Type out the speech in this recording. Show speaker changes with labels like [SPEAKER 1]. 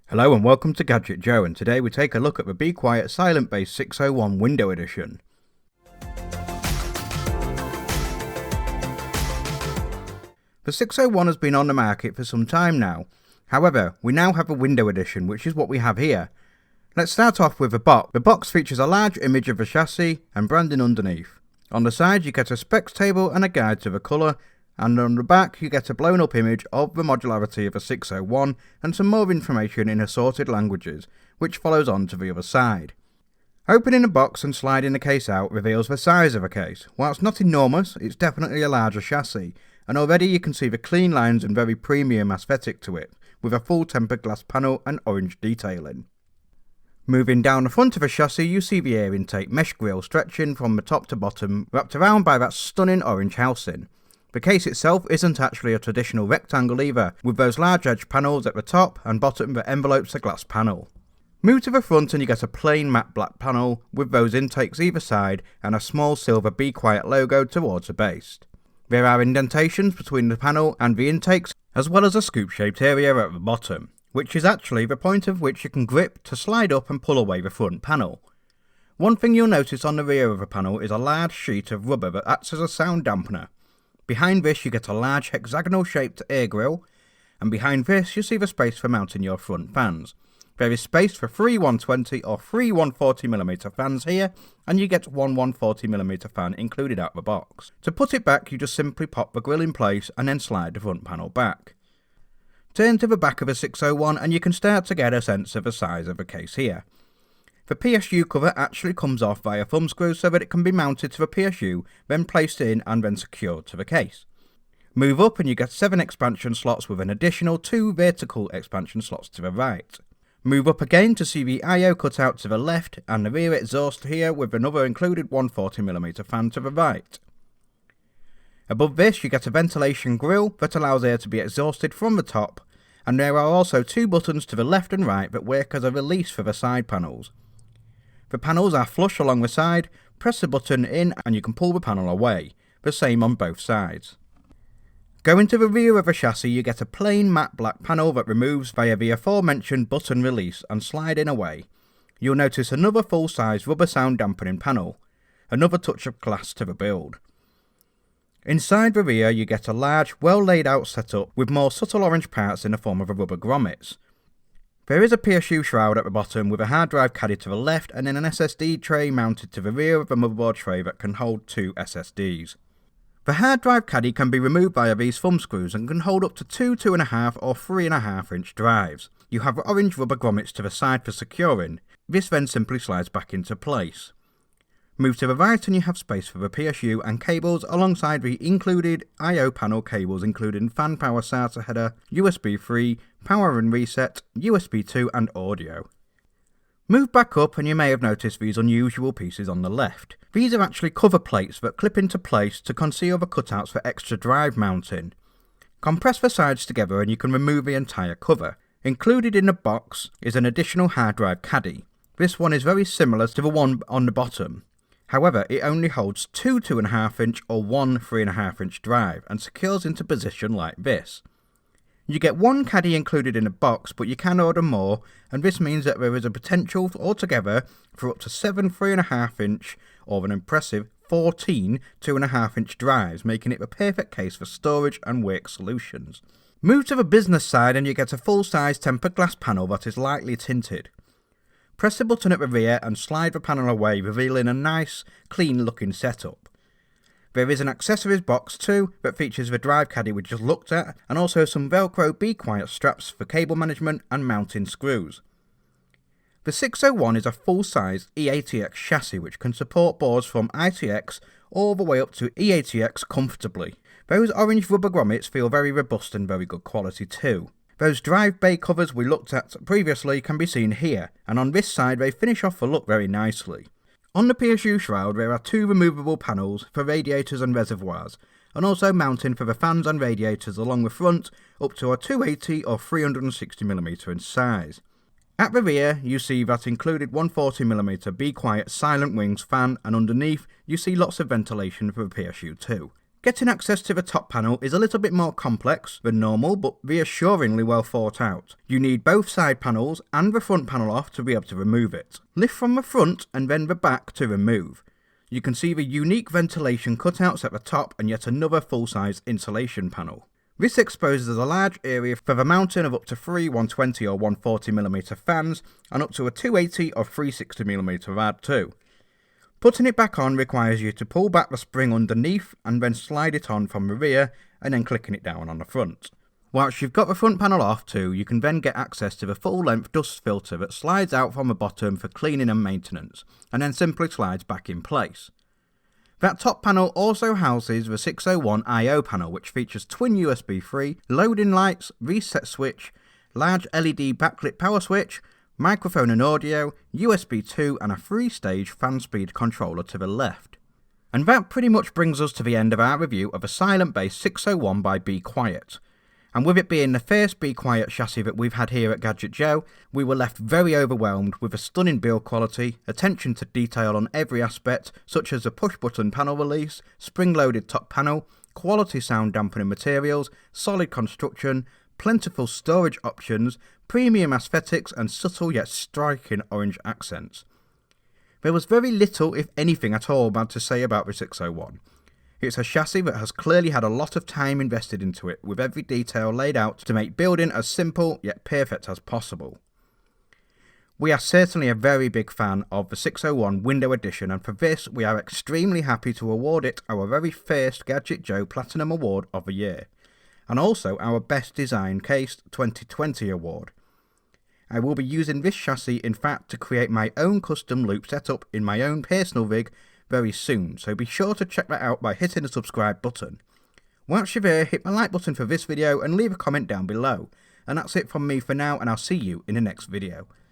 [SPEAKER 1] Hello and welcome to Gadget Joe, and today we take a look at the Be Quiet Silent Base 601 Window Edition. The 601 has been on the market for some time now. However, we now have a Window Edition, which is what we have here. Let's start off with the box. The box features a large image of the chassis and branding underneath. On the side you get a specs table and a guide to the colour, and on the back you get a blown up image of the modularity of a 601 and some more information in assorted languages, which follows on to the other side. Opening the box and sliding the case out reveals the size of the case. Whilst not enormous, it's definitely a larger chassis, and already you can see the clean lines and very premium aesthetic to it, with a full tempered glass panel and orange detailing. Moving down the front of the chassis you see the air intake mesh grille stretching from the top to bottom, wrapped around by that stunning orange housing. The case itself isn't actually a traditional rectangle either, with those large edge panels at the top and bottom that envelopes the glass panel. Move to the front and you get a plain matte black panel with those intakes either side and a small silver Be Quiet logo towards the base. There are indentations between the panel and the intakes, as well as a scoop shaped area at the bottom, which is actually the point of which you can grip to slide up and pull away the front panel. One thing you'll notice on the rear of the panel is a large sheet of rubber that acts as a sound dampener. Behind this you get a large hexagonal shaped air grille, and behind this you see the space for mounting your front fans. There is space for 3 120 or 3 140mm fans here, and you get one 140mm fan included out the box. To put it back you just simply pop the grille in place and then slide the front panel back. Turn to the back of a 601 and you can start to get a sense of the size of the case here. The PSU cover actually comes off via thumb screw so that it can be mounted to the PSU, then placed in and then secured to the case. Move up and you get 7 expansion slots with an additional 2 vertical expansion slots to the right. Move up again to see the I/O cutout to the left and the rear exhaust here with another included 140mm fan to the right. Above this you get a ventilation grille that allows air to be exhausted from the top, and there are also 2 buttons to the left and right that work as a release for the side panels. The panels are flush along the side, press the button in and you can pull the panel away, the same on both sides. Going to the rear of the chassis you get a plain matte black panel that removes via the aforementioned button release and sliding away. You'll notice another full-size rubber sound dampening panel, another touch of glass to the build. Inside the rear you get a large, well laid out setup with more subtle orange parts in the form of a rubber grommets. There is a PSU shroud at the bottom with a hard drive caddy to the left and then an SSD tray mounted to the rear of the motherboard tray that can hold 2 SSDs. The hard drive caddy can be removed via these thumb screws and can hold up to 2 2.5 or 3.5 inch drives. You have orange rubber grommets to the side for securing. This then simply slides back into place. Move to the right and you have space for the PSU and cables alongside the included I/O panel cables including fan power SATA header, USB 3, power and reset, USB 2 and audio. Move back up and you may have noticed these unusual pieces on the left. These are actually cover plates that clip into place to conceal the cutouts for extra drive mounting. Compress the sides together and you can remove the entire cover. Included in the box is an additional hard drive caddy. This one is very similar to the one on the bottom. However, it only holds 2 2.5 inch or 1 3.5 inch drive and secures into position like this. You get 1 caddy included in the box, but you can order more, and this means that there is a potential altogether for up to 7 3.5 inch or an impressive 14 2.5 inch drives, making it the perfect case for storage and work solutions. Move to the business side and you get a full-size tempered glass panel that is lightly tinted. Press the button at the rear and slide the panel away, revealing a nice, clean-looking setup. There is an accessories box too that features the drive caddy we just looked at, and also some Velcro Be Quiet straps for cable management and mounting screws. The 601 is a full-size E-ATX chassis which can support boards from ITX all the way up to E-ATX comfortably. Those orange rubber grommets feel very robust and very good quality too. Those drive bay covers we looked at previously can be seen here, and on this side they finish off the look very nicely. On the PSU shroud there are 2 removable panels for radiators and reservoirs, and also mounting for the fans and radiators along the front up to a 280 or 360mm in size. At the rear you see that included 140mm Be Quiet Silent Wings fan, and underneath you see lots of ventilation for the PSU too. Getting access to the top panel is a little bit more complex than normal, but reassuringly well thought out. You need both side panels and the front panel off to be able to remove it. Lift from the front and then the back to remove. You can see the unique ventilation cutouts at the top and yet another full-size insulation panel. This exposes a large area for the mounting of up to 3 120 or 140mm fans and up to a 280 or 360mm rad too. Putting it back on requires you to pull back the spring underneath and then slide it on from the rear and then clicking it down on the front. Whilst you've got the front panel off too, you can then get access to the full length dust filter that slides out from the bottom for cleaning and maintenance and then simply slides back in place. That top panel also houses the 601 I/O panel, which features twin USB 3, loading lights, reset switch, large LED backlit power switch, microphone and audio, USB 2 and a 3-stage fan speed controller to the left. And that pretty much brings us to the end of our review of a silent bass 601 by Be Quiet. And with it being the first Be Quiet chassis that we've had here at Gadget Joe, we were left very overwhelmed with a stunning build quality, attention to detail on every aspect, such as a push button panel release, spring-loaded top panel, quality sound dampening materials, solid construction, plentiful storage options, premium aesthetics and subtle yet striking orange accents. There was very little, if anything at all, bad to say about the 601. It's a chassis that has clearly had a lot of time invested into it, with every detail laid out to make building as simple yet perfect as possible. We are certainly a very big fan of the 601 Window Edition, and for this we are extremely happy to award it our very first Gadget Joe Platinum Award of the year, and also our Best Design Case 2020 award. I will be using this chassis in fact to create my own custom loop setup in my own personal rig very soon, so be sure to check that out by hitting the subscribe button. Once you're there, hit the like button for this video and leave a comment down below. And that's it from me for now, and I'll see you in the next video.